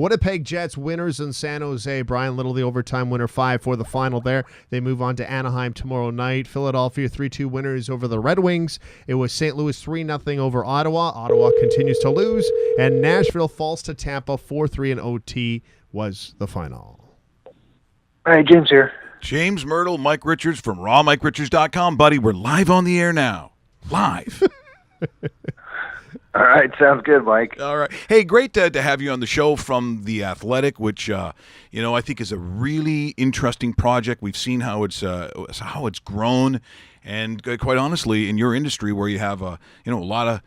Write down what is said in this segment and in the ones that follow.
Winnipeg Jets winners in San Jose. Brian Little, the overtime winner, 5 for the final there. They move on to Anaheim tomorrow night. Philadelphia 3-2 winners over the Red Wings. It was St. Louis 3-0 over Ottawa. Ottawa continues to lose. And Nashville falls to Tampa 4-3 in OT was the final. All right, James here. James Mirtle, Mike Richards from rawmikerichards.com. Buddy, we're live on the air now. Live. All right, sounds good, Mike. All right. Hey, great to have you on the show from The Athletic, which, I think is a really interesting project. We've seen how it's grown. And quite honestly, in your industry where you have a lot of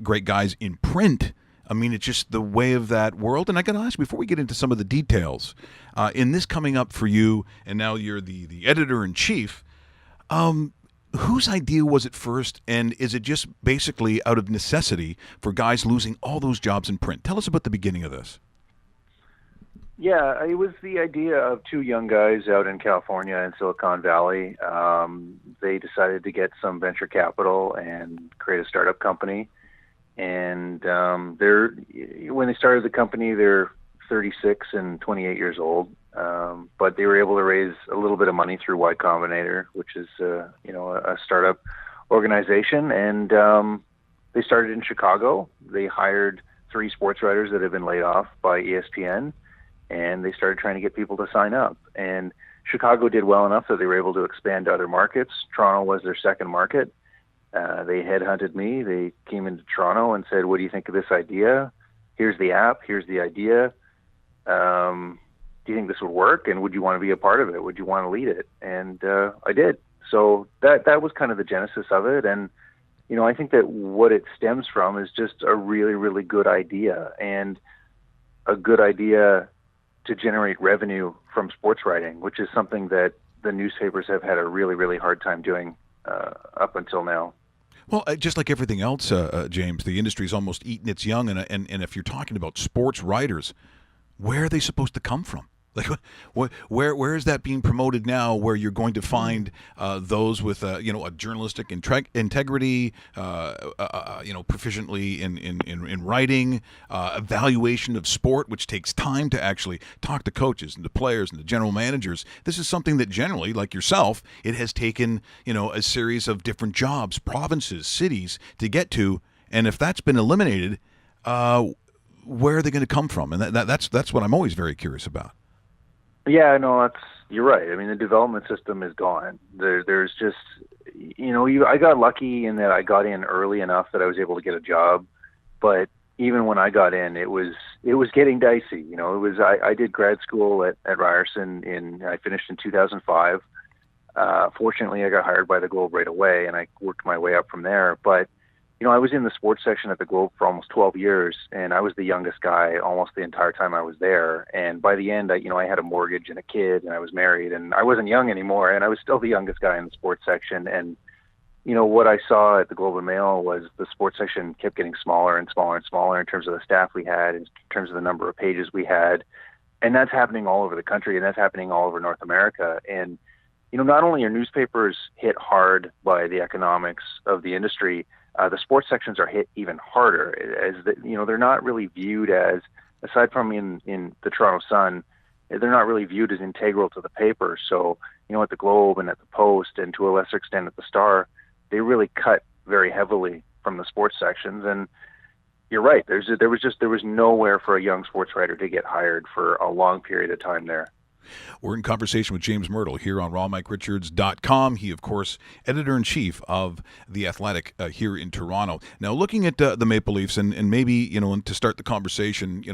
great guys in print, I mean, it's just the way of that world. And I got to ask you, before we get into some of the details, in this coming up for you, and now you're the editor-in-chief, whose idea was it first, and is it just basically out of necessity for guys losing all those jobs in print? Tell us about the beginning of this. Yeah, it was the idea of two young guys out in California in Silicon Valley. They decided to get some venture capital and create a startup company. And when they started the company, they're 36 and 28 years old. But they were able to raise a little bit of money through Y Combinator, which is a startup organization. And they started in Chicago. They hired 3 sports writers that had been laid off by ESPN, and they started trying to get people to sign up. And Chicago did well enough that they were able to expand to other markets. Toronto was their second market. They headhunted me. They came into Toronto and said, "What do you think of this idea? Here's the app. Here's the idea. Do you think this would work? And would you want to be a part of it? Would you want to lead it?" And I did. So that was kind of the genesis of it. And, I think that what it stems from is just a really, really good idea, and a good idea to generate revenue from sports writing, which is something that the newspapers have had a really, really hard time doing up until now. Well, just like everything else, James, the industry's almost eaten its young. And if you're talking about sports writers, where are they supposed to come from? Like, where is that being promoted now? Where you're going to find those with a journalistic integrity, proficiently in writing, evaluation of sport, which takes time to actually talk to coaches and to players and to general managers. This is something that generally, like yourself, it has taken a series of different jobs, provinces, cities to get to. And if that's been eliminated, where are they going to come from? And that's what I'm always very curious about. Yeah, no, you're right. I mean, the development system is gone. There's just, I got lucky in that I got in early enough that I was able to get a job. But even when I got in, it was getting dicey. I did grad school at Ryerson I finished in 2005. Fortunately, I got hired by the Globe right away, and I worked my way up from there. But I was in the sports section at the Globe for almost 12 years, and I was the youngest guy almost the entire time I was there. And by the end, I had a mortgage and a kid, and I was married, and I wasn't young anymore, and I was still the youngest guy in the sports section. And, what I saw at the Globe and Mail was the sports section kept getting smaller and smaller and smaller in terms of the staff we had, in terms of the number of pages we had. And that's happening all over the country, and that's happening all over North America. And, not only are newspapers hit hard by the economics of the industry, the sports sections are hit even harder, as they're not really viewed as, aside from in the Toronto Sun, they're not really viewed as integral to the paper. So, at the Globe and at the Post, and to a lesser extent at the Star, they really cut very heavily from the sports sections. And you're right, there was nowhere for a young sports writer to get hired for a long period of time there. We're in conversation with James Mirtle here on rawmikerichards.com. He, of course, editor-in-chief of The Athletic here in Toronto. Now, looking at the Maple Leafs, and maybe, to start the conversation,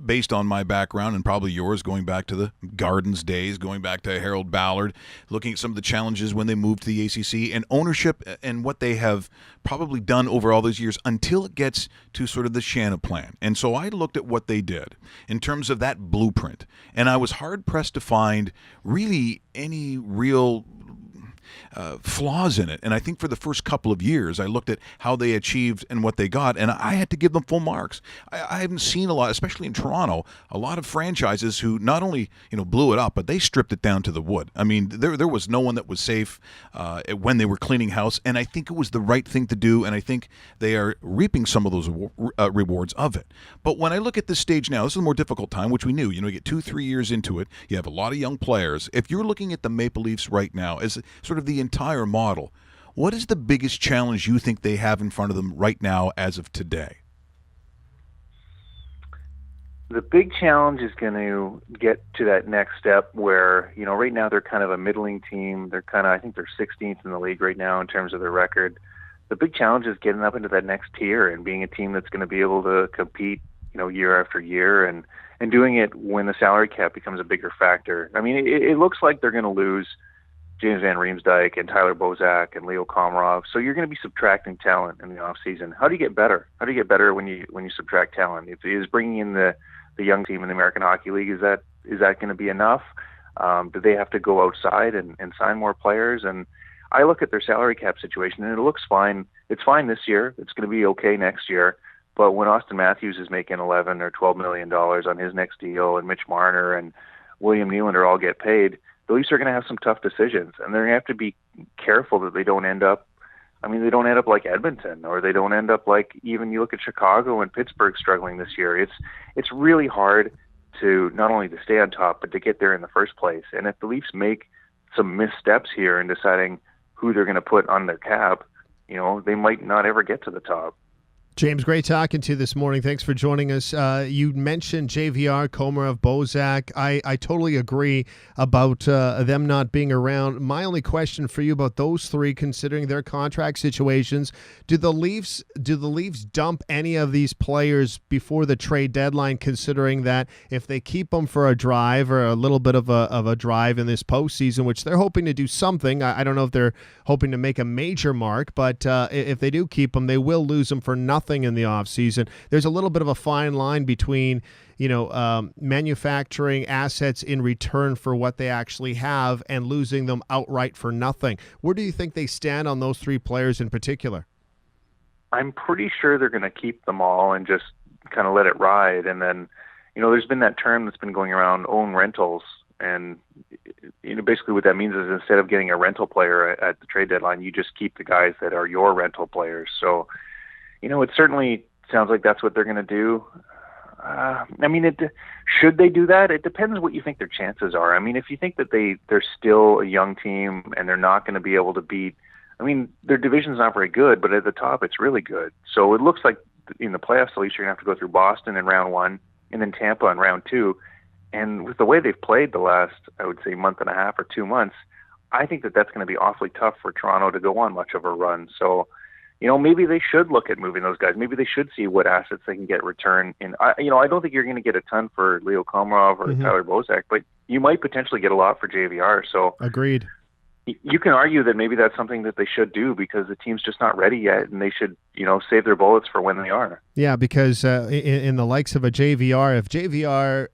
based on my background and probably yours, going back to the Gardens days, going back to Harold Ballard, looking at some of the challenges when they moved to the ACC and ownership and what they have probably done over all those years until it gets to sort of the Shanna plan. And so I looked at what they did in terms of that blueprint, and I was hard-pressed to find really any real flaws in it. And I think for the first couple of years, I looked at how they achieved and what they got, and I had to give them full marks. I haven't seen a lot, especially in Toronto, a lot of franchises who not only blew it up, but they stripped it down to the wood. I mean, there was no one that was safe when they were cleaning house, and I think it was the right thing to do, and I think they are reaping some of those rewards of it. But when I look at this stage now, this is a more difficult time, which we knew. You get 2-3 years into it. You have a lot of young players. If you're looking at the Maple Leafs right now as sort of the entire model, what is the biggest challenge you think they have in front of them right now as of today? The big challenge is going to get to that next step where, right now they're kind of a middling team. I think they're 16th in the league right now in terms of their record. The big challenge is getting up into that next tier and being a team that's going to be able to compete, year after year, and doing it when the salary cap becomes a bigger factor. I mean, it looks like they're going to lose James Van Riemsdyk and Tyler Bozak and Leo Komarov. So you're going to be subtracting talent in the offseason. How do you get better? How do you get better when you subtract talent? Is bringing in the young team in the American Hockey League, is that going to be enough? Do they have to go outside and sign more players? And I look at their salary cap situation, and it looks fine. It's fine this year. It's going to be okay next year. But when Austin Matthews is making $11 or $12 million on his next deal, and Mitch Marner and William Nylander all get paid, the Leafs are going to have some tough decisions, and they're going to have to be careful that they don't end up like Edmonton, or they don't end up like, even you look at Chicago and Pittsburgh struggling this year. It's really hard to not only to stay on top, but to get there in the first place. And if the Leafs make some missteps here in deciding who they're going to put on their cap, they might not ever get to the top. James, great talking to you this morning. Thanks for joining us. You mentioned JVR, Komarov, Bozak. I totally agree about them not being around. My only question for you about those three, considering their contract situations, do the Leafs dump any of these players before the trade deadline, considering that if they keep them for a drive or a little bit of a drive in this postseason, which they're hoping to do something. I don't know if they're hoping to make a major mark, but if they do keep them, they will lose them for nothing in the offseason. There's a little bit of a fine line between, manufacturing assets in return for what they actually have and losing them outright for nothing. Where do you think they stand on those three players in particular? I'm pretty sure they're going to keep them all and just kind of let it ride. And then, there's been that term that's been going around, own rentals. And, basically what that means is instead of getting a rental player at the trade deadline, you just keep the guys that are your rental players. So, it certainly sounds like that's what they're going to do. Should they do that? It depends what you think their chances are. I mean, if you think that they're still a young team and they're not going to be able to beat, their division's not very good, but at the top it's really good. So it looks like in the playoffs, at least you're going to have to go through Boston in round one and then Tampa in round two. And with the way they've played the last, I would say, month and a half or 2 months, I think that that's going to be awfully tough for Toronto to go on much of a run. So, maybe they should look at moving those guys. Maybe they should see what assets they can get return in. I don't think you're going to get a ton for Leo Komarov or Tyler Bozak, but you might potentially get a lot for JVR. So agreed. You can argue that maybe that's something that they should do because the team's just not ready yet, and they should, save their bullets for when they are. Yeah, because in the likes of a JVR, if JVR,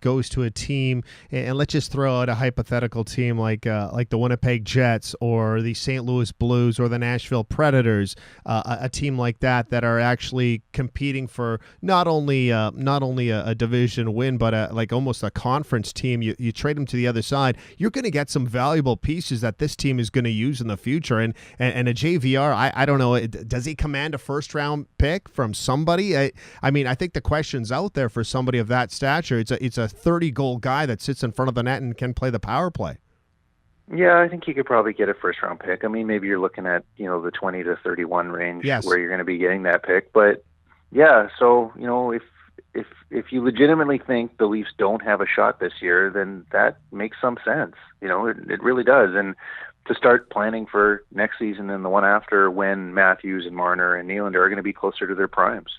goes to a team, and let's just throw out a hypothetical team like the Winnipeg Jets or the St. Louis Blues or the Nashville Predators, a team like that are actually competing for not only a division win, but like almost a conference team. You trade them to the other side, you're going to get some valuable pieces that this team is going to use in the future. And a JVR, I don't know, does he command a first round pick from somebody? I think the question's out there for somebody of that stature. It's a 30-goal guy that sits in front of the net and can play the power play. Yeah, I think you could probably get a first round pick. Maybe you're looking at, the 20 to 31 range. Yes. Where you're going to be getting that pick. But yeah, so, if you legitimately think the Leafs don't have a shot this year, then that makes some sense. It really does. And to start planning for next season and the one after, when Matthews and Marner and Nylander are going to be closer to their primes.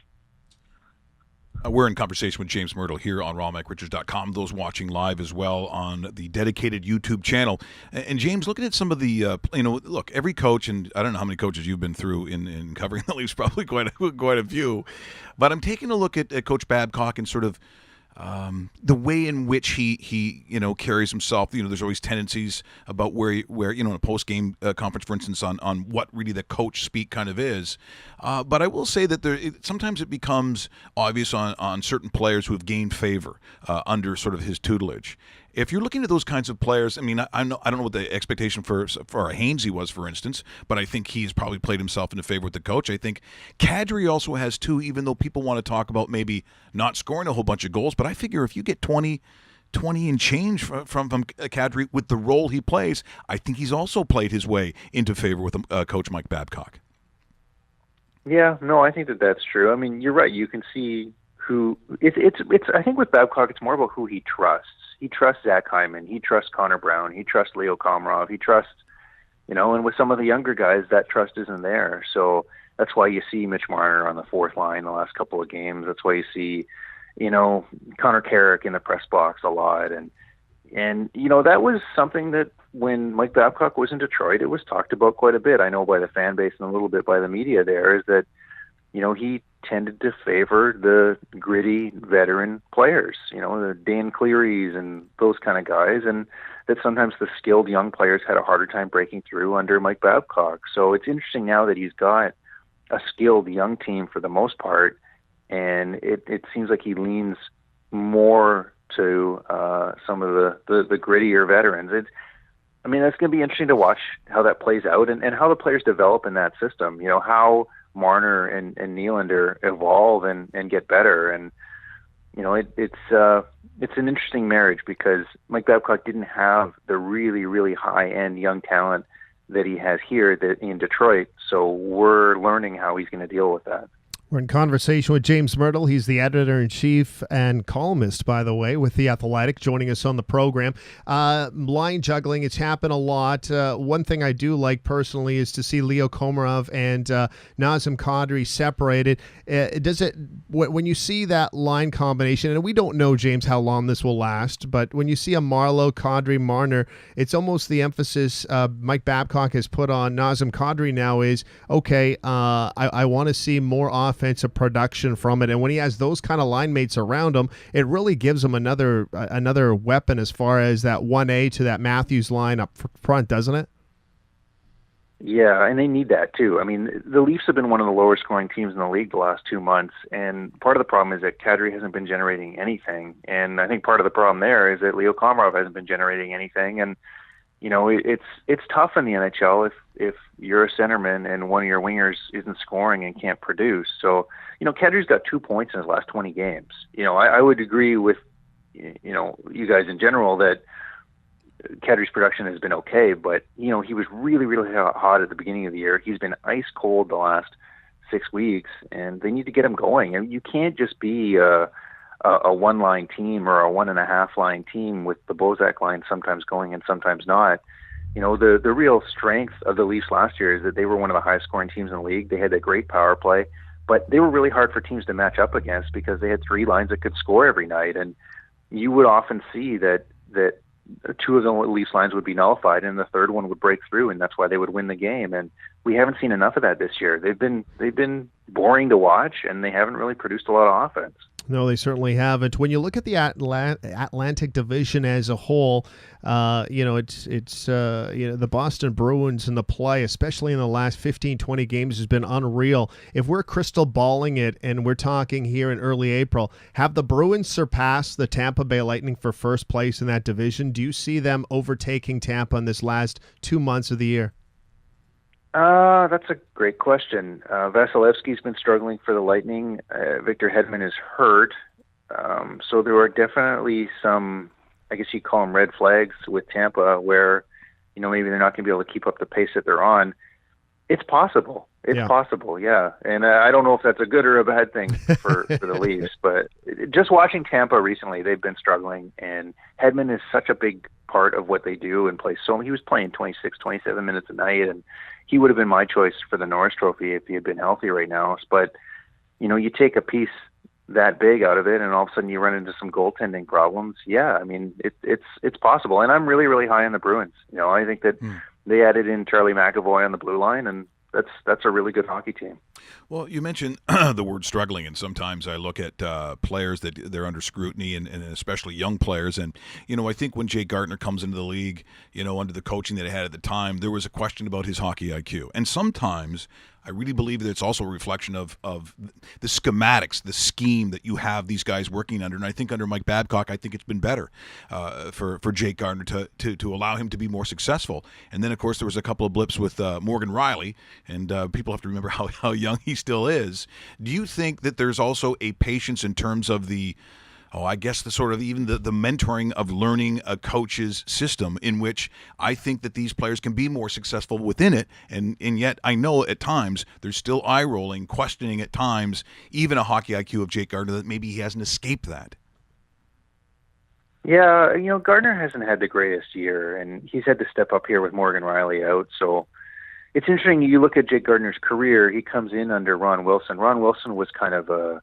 We're in conversation with James Mirtle here on rawmicrichards.com. Those watching live as well on the dedicated YouTube channel. And James, looking at some of the, look, every coach, and I don't know how many coaches you've been through in covering the Leafs, probably quite a few. But I'm taking a look at Coach Babcock and sort of the way in which he carries himself. There's always tendencies about where in a post game conference, for instance, on what really the coach speak kind of is. But I will say that sometimes it becomes obvious on certain players who have gained favor under sort of his tutelage. If you're looking at those kinds of players, I mean, I don't know what the expectation for Hainsey was, for instance, but I think he's probably played himself into favor with the coach. I think Kadri also has too, even though people want to talk about maybe not scoring a whole bunch of goals. But I figure if you get 20 and change from Kadri with the role he plays, I think he's also played his way into favor with Coach Mike Babcock. Yeah, no, I think that's true. I mean, you're right. You can see who it's. I think with Babcock, it's more about who he trusts. He trusts Zach Hyman. He trusts Connor Brown. He trusts Leo Komarov. He trusts, and with some of the younger guys, that trust isn't there. So that's why you see Mitch Marner on the fourth line the last couple of games. That's why you see, Connor Carrick in the press box a lot. And that was something that when Mike Babcock was in Detroit, it was talked about quite a bit. I know by the fan base and a little bit by the media there, is that, he tended to favor the gritty veteran players, the Dan Clearys and those kind of guys, and that sometimes the skilled young players had a harder time breaking through under Mike Babcock. So it's interesting now that he's got a skilled young team for the most part, and it seems like he leans more to some of the grittier veterans. That's going to be interesting to watch how that plays out and how the players develop in that system. How Marner and Nylander evolve and get better. And, it's an interesting marriage because Mike Babcock didn't have the really, really high-end young talent that he has here in Detroit. So we're learning how he's going to deal with that. We're in conversation with James Mirtle. He's the editor-in-chief and columnist, by the way, with The Athletic, joining us on the program. Line juggling, it's happened a lot. One thing I do like personally is to see Leo Komarov and Nazem Kadri separated. When you see that line combination, and we don't know, James, how long this will last, but when you see a Marleau, Kadri, Marner, it's almost the emphasis Mike Babcock has put on Nazem Kadri now is, okay, I want to see more offensive production from it, and when he has those kind of line mates around him, it really gives him another weapon as far as that 1A to that Matthews line up front, doesn't it? Yeah, and they need that too. I mean, the Leafs have been one of the lower scoring teams in the league the last 2 months, and part of the problem is that Kadri hasn't been generating anything, and I think part of the problem there is that Leo Komarov hasn't been generating anything, and it's tough in the NHL if you're a centerman and one of your wingers isn't scoring and can't produce. So, Kadri's got 2 points in his last 20 games. I would agree with, you guys in general that Kadri's production has been okay, but, he was really, really hot at the beginning of the year. He's been ice cold the last 6 weeks, and they need to get him going. And you can't just be a one-line team or a 1.5-line team with the Bozak line sometimes going and sometimes not. The real strength of the Leafs last year is that they were one of the highest-scoring teams in the league. They had a great power play, but they were really hard for teams to match up against because they had 3 lines that could score every night. And you would often see that 2 of the Leafs lines would be nullified and the third one would break through, and that's why they would win the game. And we haven't seen enough of that this year. They've been boring to watch, and they haven't really produced a lot of offense. No, they certainly haven't. When you look at the Atlantic Division as a whole, the Boston Bruins and the play, especially in the last 15, 20 games, has been unreal. If we're crystal balling it and we're talking here in early April, have the Bruins surpassed the Tampa Bay Lightning for first place in that division? Do you see them overtaking Tampa in this last 2 months of the year? That's a great question. Vasilevsky's been struggling for the Lightning. Victor Hedman is hurt. So there are definitely some, I guess you call them red flags with Tampa where, maybe they're not going to be able to keep up the pace that they're on. It's possible. It's possible, yeah. And I don't know if that's a good or a bad thing for the Leafs, but just watching Tampa recently, they've been struggling, and Hedman is such a big part of what they do and plays. So he was playing 26, 27 minutes a night, and he would have been my choice for the Norris Trophy if he had been healthy right now. But, you take a piece that big out of it, and all of a sudden you run into some goaltending problems. Yeah, I mean, it's possible. And I'm really, really high on the Bruins. I think that they added in Charlie McAvoy on the blue line, and that's a really good hockey team. Well, you mentioned the word struggling, and sometimes I look at players that they're under scrutiny, and especially young players. And, I think when Jake Gardiner comes into the league, under the coaching that he had at the time, there was a question about his hockey IQ. And sometimes I really believe that it's also a reflection of the schematics, the scheme that you have these guys working under. And I think under Mike Babcock, I think it's been better for Jake Gardiner to allow him to be more successful. And then, of course, there was a couple of blips with Morgan Riley, and people have to remember how young he still is. Do you think that there's also a patience in terms of the sort of even the mentoring of learning a coach's system, in which I think that these players can be more successful within it, and yet I know at times there's still eye-rolling, questioning at times, even a hockey IQ of Jake Gardiner, that maybe he hasn't escaped that? Yeah, Gardiner hasn't had the greatest year, and he's had to step up here with Morgan Riley out, so it's interesting. You look at Jake Gardiner's career, he comes in under Ron Wilson. Ron Wilson was kind of a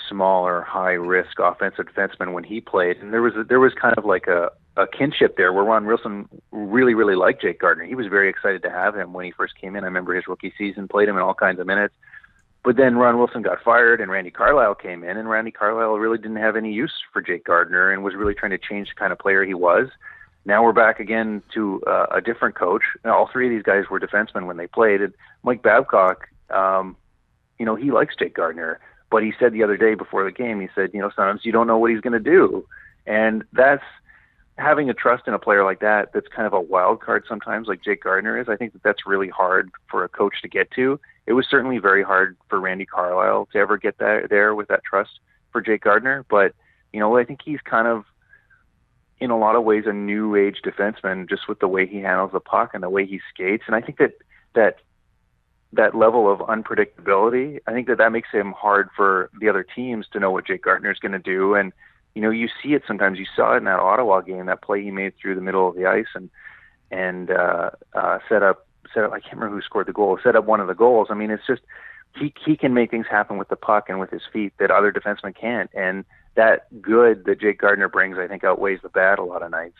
smaller, high-risk offensive defenseman when he played, and there was kind of like a kinship there where Ron Wilson really, really liked Jake Gardiner. He was very excited to have him when he first came in. I remember his rookie season, played him in all kinds of minutes. But then Ron Wilson got fired, and Randy Carlyle came in, and Randy Carlyle really didn't have any use for Jake Gardiner and was really trying to change the kind of player he was. Now we're back again to a different coach. Now, all three of these guys were defensemen when they played. And Mike Babcock, he likes Jake Gardiner. But he said the other day before the game, he said, sometimes you don't know what he's going to do. And that's having a trust in a player like that. That's kind of a wild card sometimes, like Jake Gardiner is. I think that's really hard for a coach to get to. It was certainly very hard for Randy Carlyle to ever get there with that trust for Jake Gardiner. But, I think he's kind of, in a lot of ways, a new age defenseman, just with the way he handles the puck and the way he skates. And I think that level of unpredictability, I think that makes him hard for the other teams to know what Jake Gardiner is going to do. And, you see it sometimes. You saw it in that Ottawa game, that play he made through the middle of the ice and set up, I can't remember who scored the goal, set up one of the goals. I mean, it's just, he can make things happen with the puck and with his feet that other defensemen can't. And that good that Jake Gardiner brings, I think, outweighs the bad a lot of nights.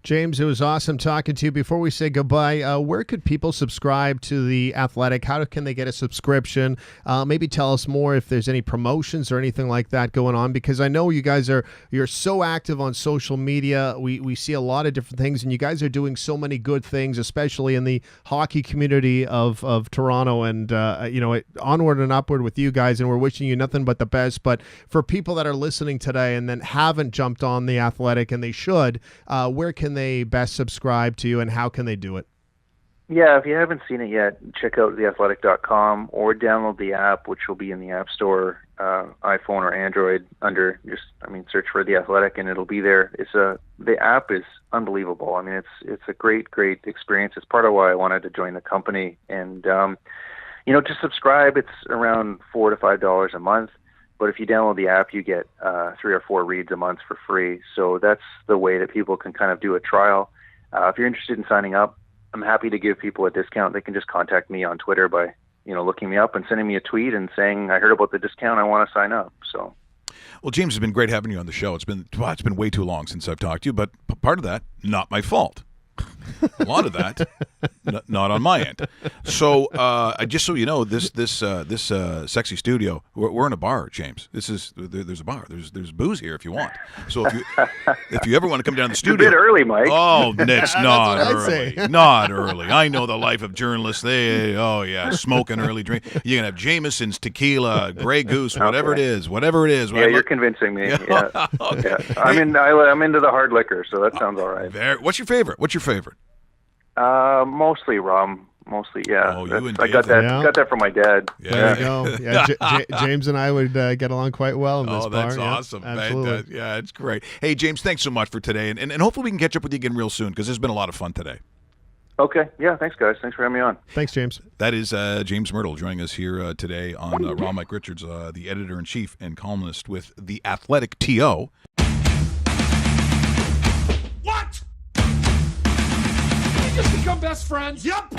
James, it was awesome talking to you. Before we say goodbye, where could people subscribe to The Athletic? How can they get a subscription? Maybe tell us more if there's any promotions or anything like that going on, because I know you guys you're so active on social media. We see a lot of different things, and you guys are doing so many good things, especially in the hockey community of Toronto, and onward and upward with you guys, and we're wishing you nothing but the best. But for people that are listening today and then haven't jumped on The Athletic, and they should, where can they best subscribe to you, and how can they do it? Yeah, if you haven't seen it yet, check out theathletic.com or download the app, which will be in the App Store, iPhone or Android, under search for The Athletic, and it'll be there. The app is unbelievable. I mean, it's a great experience. It's part of why I wanted to join the company. And to subscribe, it's around $4 to $5 a month. But if you download the app, you get 3 or 4 reads a month for free. So that's the way that people can kind of do a trial. If you're interested in signing up, I'm happy to give people a discount. They can just contact me on Twitter by, looking me up and sending me a tweet and saying, I heard about the discount, I want to sign up. So. Well, James, it's been great having you on the show. It's been way too long since I've talked to you, but part of that, not my fault. A lot of that, not on my end. So, just so you know, this sexy studio, we're in a bar, James. There's a bar. There's booze here if you want. So if you ever want to come down to the studio, it's a bit early, Mike. Oh, it's not early. Not early. I know the life of journalists. Smoking early drink. You can have Jameson's, tequila, Grey Goose, whatever it is. Yeah, you're convincing me. Yeah. Okay. Yeah. I'm into the hard liquor, so that sounds all right. What's your favorite? Mostly rum. Yeah. Oh, you I got that. Yeah. Got that from my dad. Yeah. There you go. Yeah, James and I would get along quite well in this bar. Oh, that's awesome. Absolutely. Yeah, it's great. Hey, James, thanks so much for today, and hopefully we can catch up with you again real soon, because there's been a lot of fun today. Okay. Yeah. Thanks, guys. Thanks for having me on. Thanks, James. That is James Mirtle joining us here today on Ron Mike Richards, the editor-in-chief and columnist with The Athletic TO. What? We just become best friends? Yep.